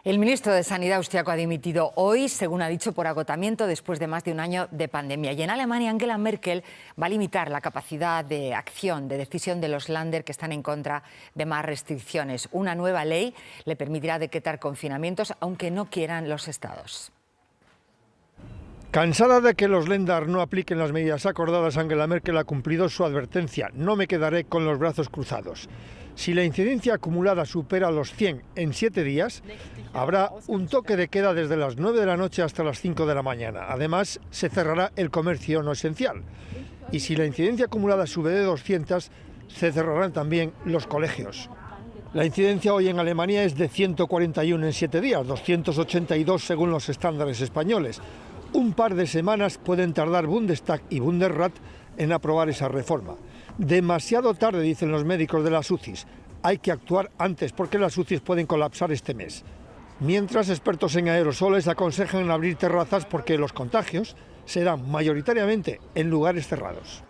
El ministro de Sanidad austriaco ha dimitido hoy, según ha dicho, por agotamiento después de más de un año de pandemia. Y en Alemania, Angela Merkel va a limitar la capacidad de acción, de decisión de los Länder que están en contra de más restricciones. Una nueva ley le permitirá decretar confinamientos, aunque no quieran los estados. Cansada de que los Länder no apliquen las medidas acordadas, Angela Merkel ha cumplido su advertencia: no me quedaré con los brazos cruzados. Si la incidencia acumulada supera los 100 en 7 días, habrá un toque de queda desde las 9 de la noche hasta las 5 de la mañana. Además, se cerrará el comercio no esencial. Y si la incidencia acumulada sube de 200, se cerrarán también los colegios. La incidencia hoy en Alemania es de 141 en 7 días, 282 según los estándares españoles. Un par de semanas pueden tardar Bundestag y Bundesrat en aprobar esa reforma. Demasiado tarde, dicen los médicos de las UCIs. Hay que actuar antes porque las UCIs pueden colapsar este mes. Mientras, expertos en aerosoles aconsejan abrir terrazas porque los contagios serán mayoritariamente en lugares cerrados.